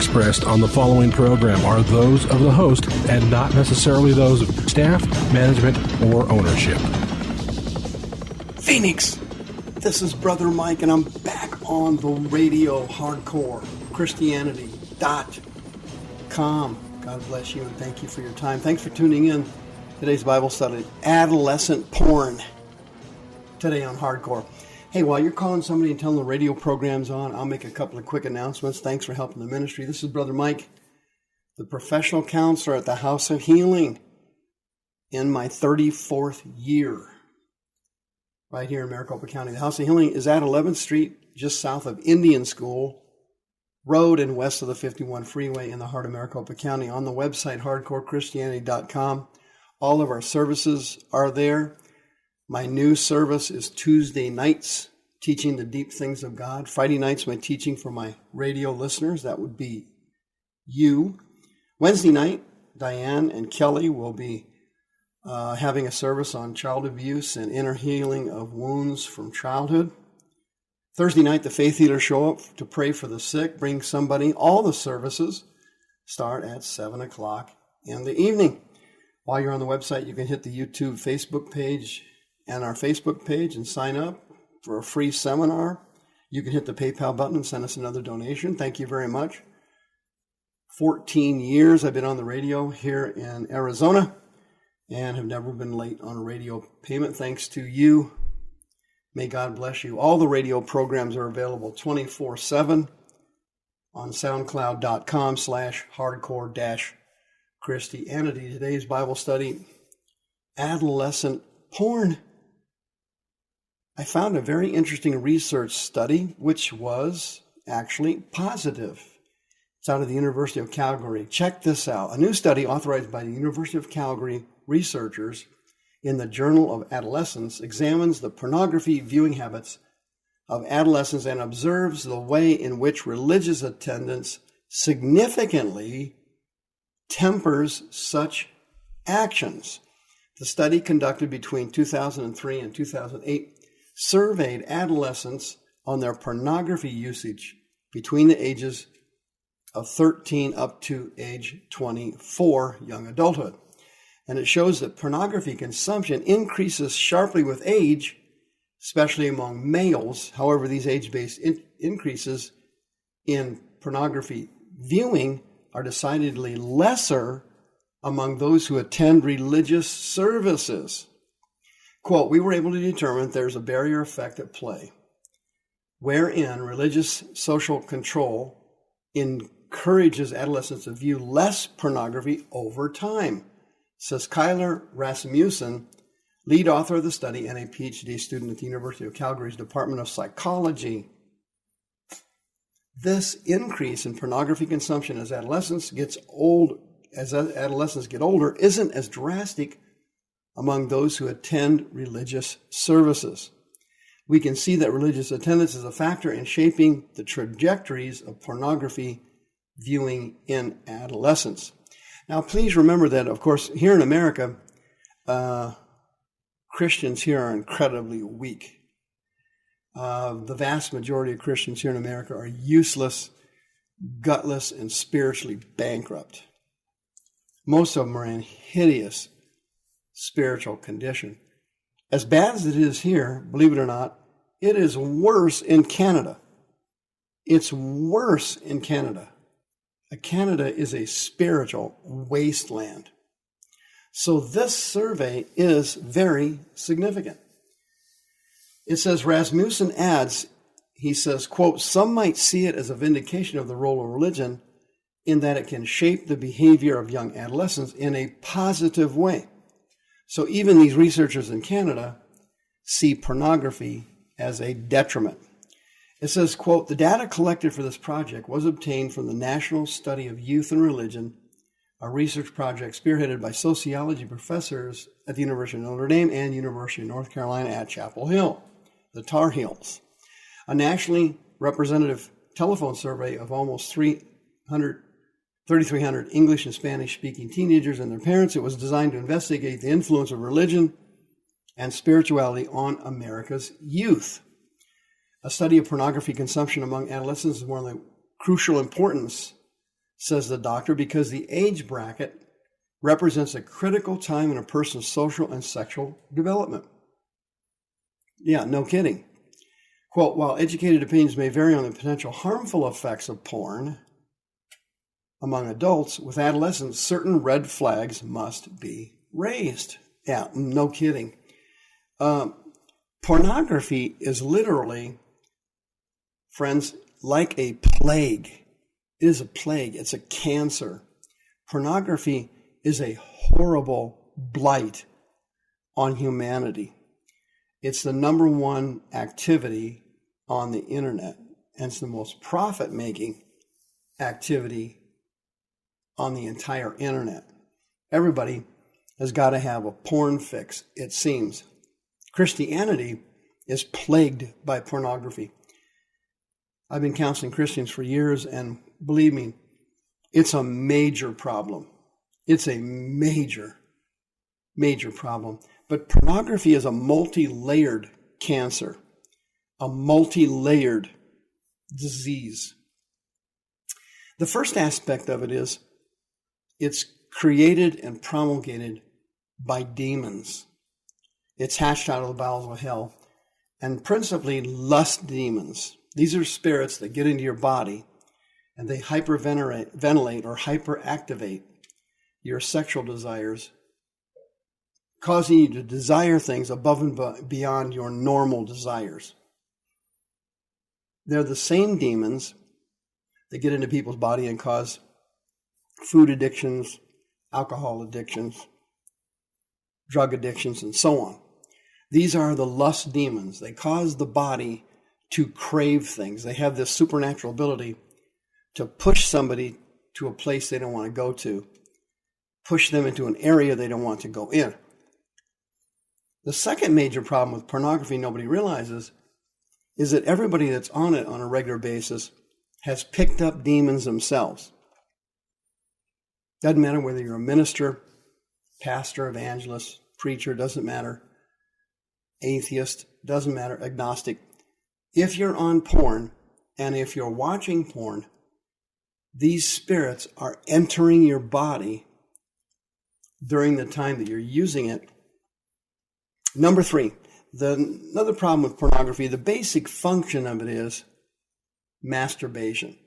expressed on the following program are those of the host and not necessarily those of staff, management, or ownership. Phoenix, this is Brother Mike, and I'm back on the radio, hardcore, Christianity.com. God bless you, and thank you for your time. Thanks for tuning in. Today's Bible study, adolescent porn, today on Hardcore. Hey, while you're calling somebody and telling the radio program's on, I'll make a couple of quick announcements. Thanks for helping the ministry. This is Brother Mike, the professional counselor at the House of Healing, in my 34th year, right here in Maricopa County. The House of Healing is at 11th Street, just south of Indian School Road and west of the 51 freeway in the heart of Maricopa County. On the website, hardcorechristianity.com, all of our services are there. My new service is Tuesday nights, teaching the deep things of God. Friday nights, my teaching for my radio listeners. That would be you. Wednesday night, Diane and Kelly will be having a service on child abuse and inner healing of wounds from childhood. Thursday night, the faith healers show up to pray for the sick, bring somebody. All the services start at 7 o'clock in the evening. While you're on the website, you can hit the YouTube Facebook page and our Facebook page and sign up for a free seminar. You can hit the PayPal button and send us another donation. Thank you very much. 14 years I've been on the radio here in Arizona and have never been late on a radio payment. Thanks to you. May God bless you. All the radio programs are available 24/7 on soundcloud.com/hardcore-Christianity. Today's Bible study, adolescent porn. I found a very interesting research study, which was actually positive. It's out of the University of Calgary. Check this out. A new study authorized by the University of Calgary researchers in the Journal of Adolescence examines the pornography viewing habits of adolescents and observes the way in which religious attendance significantly tempers such actions. The study, conducted between 2003 and 2008, surveyed adolescents on their pornography usage between the ages of 13 up to age 24, young adulthood. And it shows that pornography consumption increases sharply with age, especially among males. However, these age-based increases in pornography viewing are decidedly lesser among those who attend religious services. Quote, we were able to determine that there's a barrier effect at play, wherein religious social control encourages adolescents to view less pornography over time, says Kyler Rasmussen, lead author of the study and a PhD student at the University of Calgary's Department of Psychology. This increase in pornography consumption as adolescents get older isn't as drastic among those who attend religious services. We can see that religious attendance is a factor in shaping the trajectories of pornography viewing in adolescence. Now, please remember that, of course, here in America, Christians here are incredibly weak. The vast majority of Christians here in America are useless, gutless, and spiritually bankrupt. Most of them are in hideous spiritual condition. As bad as it is here, believe it or not, it is worse in Canada. It's worse in Canada. Canada is a spiritual wasteland. So this survey is very significant. It says, Rasmussen adds, he says, quote, some might see it as a vindication of the role of religion in that it can shape the behavior of young adolescents in a positive way. So even these researchers in Canada see pornography as a detriment. It says, quote, the data collected for this project was obtained from the National Study of Youth and Religion, a research project spearheaded by sociology professors at the University of Notre Dame and University of North Carolina at Chapel Hill, the Tar Heels. A nationally representative telephone survey of almost 3,300 English and Spanish-speaking teenagers and their parents. It was designed to investigate the influence of religion and spirituality on America's youth. A study of pornography consumption among adolescents is one of the crucial importance says the doctor, because the age bracket represents a critical time in a person's social and sexual development. Yeah, no kidding. Quote, while educated opinions may vary on the potential harmful effects of porn among adults, with adolescents, certain red flags must be raised. Yeah, no kidding. Pornography is literally, friends, like a plague. It is a plague. It's a cancer. Pornography is a horrible blight on humanity. It's the number one activity on the internet, and it's the most profit-making activity on the entire internet. Everybody has got to have a porn fix, it seems. Christianity is plagued by pornography. I've been counseling Christians for years, and believe me, it's a major problem. It's a major, major problem. But pornography is a multi-layered cancer, a multi-layered disease. The first aspect of it is it's created and promulgated by demons. It's hatched out of the bowels of hell, and principally lust demons. These are spirits that get into your body, and they hyperventilate or hyperactivate your sexual desires, causing you to desire things above and beyond your normal desires. They're the same demons that get into people's body and cause food addictions, alcohol addictions, drug addictions, and so on. These are the lust demons. They cause the body to crave things. They have this supernatural ability to push somebody to a place they don't want to go to, push them into an area they don't want to go in. The second major problem with pornography nobody realizes is that everybody that's on it on a regular basis has picked up demons themselves. Doesn't matter whether you're a minister, pastor, evangelist, preacher, doesn't matter. Atheist, doesn't matter. Agnostic. If you're on porn and if you're watching porn, these spirits are entering your body during the time that you're using it. Number three, another problem with pornography, the basic function of it is masturbation.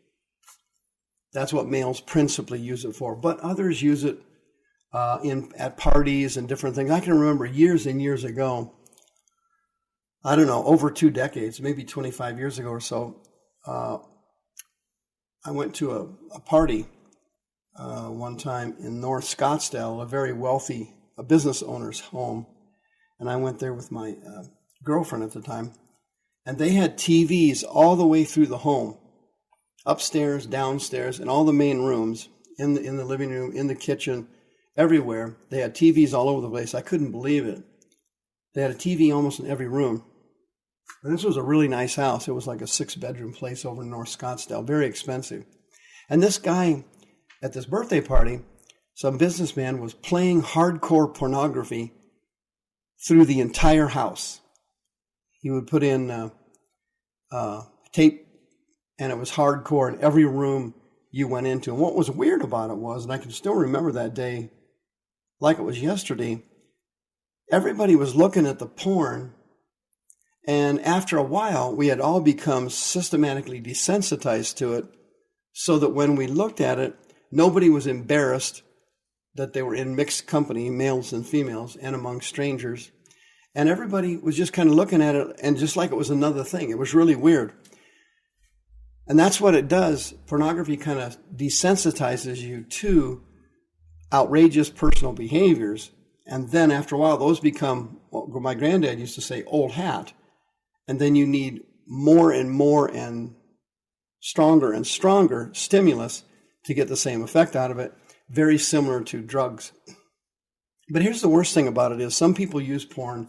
That's what males principally use it for, but others use it at parties and different things. I can remember years and years ago, I don't know, over 2 decades, maybe 25 years ago or so, I went to a party one time in North Scottsdale, a very wealthy business owner's home. And I went there with my girlfriend at the time. And they had TVs all the way through the home, upstairs, downstairs, in all the main rooms, in the living room, in the kitchen, everywhere. They had TVs all over the place. I couldn't believe it. They had a TV almost in every room. And this was a really nice house. It was like a 6-bedroom place over in North Scottsdale, very expensive. And this guy at this birthday party, some businessman, was playing hardcore pornography through the entire house. He would put in tape, and it was hardcore in every room you went into. And what was weird about it was, and I can still remember that day like it was yesterday, everybody was looking at the porn, and after a while, we had all become systematically desensitized to it, so that when we looked at it, nobody was embarrassed that they were in mixed company, males and females, and among strangers. And everybody was just kind of looking at it, and just like it was another thing. It was really weird. And that's what it does. Pornography kind of desensitizes you to outrageous personal behaviors. And then after a while, those become, what my granddad used to say, old hat. And then you need more and more and stronger stimulus to get the same effect out of it. Very similar to drugs. But here's the worst thing about it is some people use porn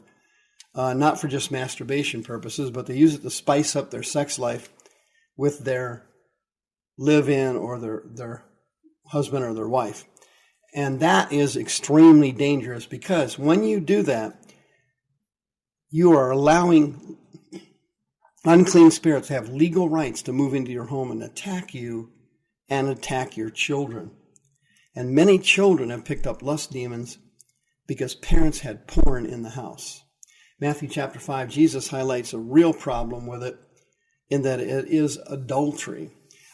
not for just masturbation purposes, but they use it to spice up their sex life with their live-in or their husband or their wife. And that is extremely dangerous, because when you do that, you are allowing unclean spirits to have legal rights to move into your home and attack you and attack your children. And many children have picked up lust demons because parents had porn in the house. Matthew chapter 5, Jesus highlights a real problem with it in that it is adultery.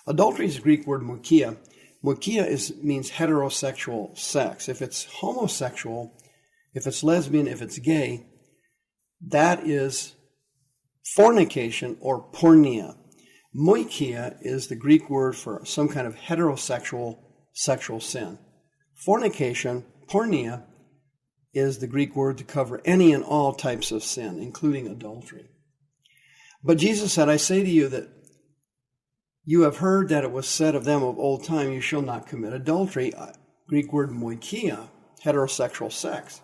Adultery is the Greek word moikia. Moikia means heterosexual sex. If it's homosexual, if it's lesbian, if it's gay, that is fornication or porneia. Moikia is the Greek word for some kind of heterosexual sexual sin. Fornication, porneia, is the Greek word to cover any and all types of sin, including adultery. But Jesus said, I say to you that you have heard that it was said of them of old time, you shall not commit adultery. Greek word moikia, heterosexual sex.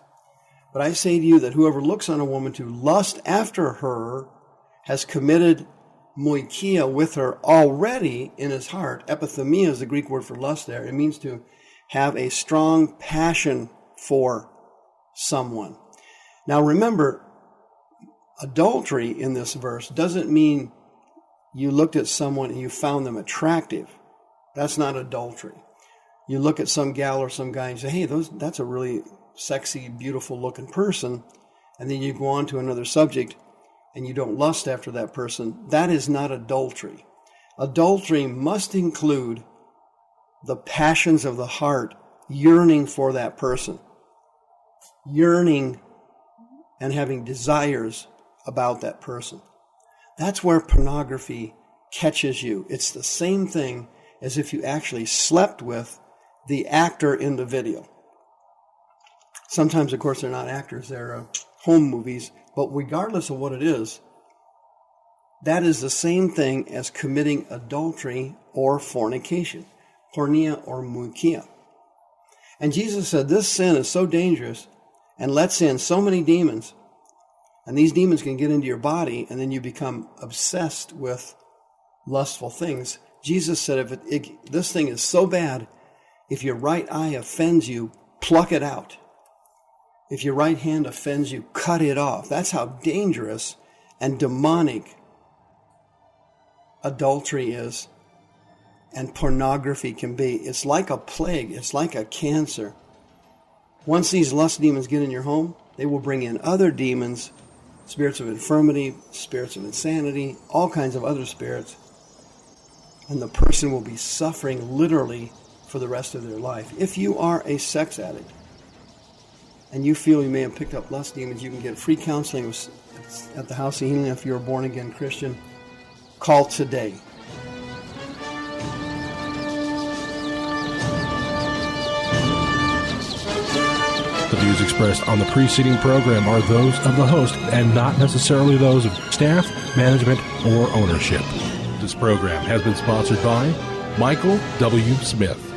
But I say to you that whoever looks on a woman to lust after her has committed moikia with her already in his heart. Epithumia is the Greek word for lust there. It means to have a strong passion for someone. Now remember, adultery in this verse doesn't mean you looked at someone and you found them attractive. That's not adultery. You look at some gal or some guy and say, hey, that's a really sexy, beautiful looking person. And then you go on to another subject and you don't lust after that person. That is not adultery. Adultery must include the passions of the heart, yearning for that person, yearning and having desires about that person. That's where pornography catches you. It's the same thing as if you actually slept with the actor in the video. Sometimes, of course, they're not actors, they're home movies, but regardless of what it is, that is the same thing as committing adultery or fornication, porneia or moikia. And Jesus said this sin is so dangerous and lets in so many demons, and these demons can get into your body, and then you become obsessed with lustful things. Jesus said, if this thing is so bad, if your right eye offends you, pluck it out. If your right hand offends you, cut it off. That's how dangerous and demonic adultery is, and pornography can be. It's like a plague. It's like a cancer. Once these lust demons get in your home, they will bring in other demons, spirits of infirmity, spirits of insanity, all kinds of other spirits. And the person will be suffering literally for the rest of their life. If you are a sex addict and you feel you may have picked up lust demons, you can get free counseling at the House of Healing if you're a born-again Christian. Call today. The views expressed on the preceding program are those of the host and not necessarily those of staff, management, or ownership. This program has been sponsored by Michael W. Smith.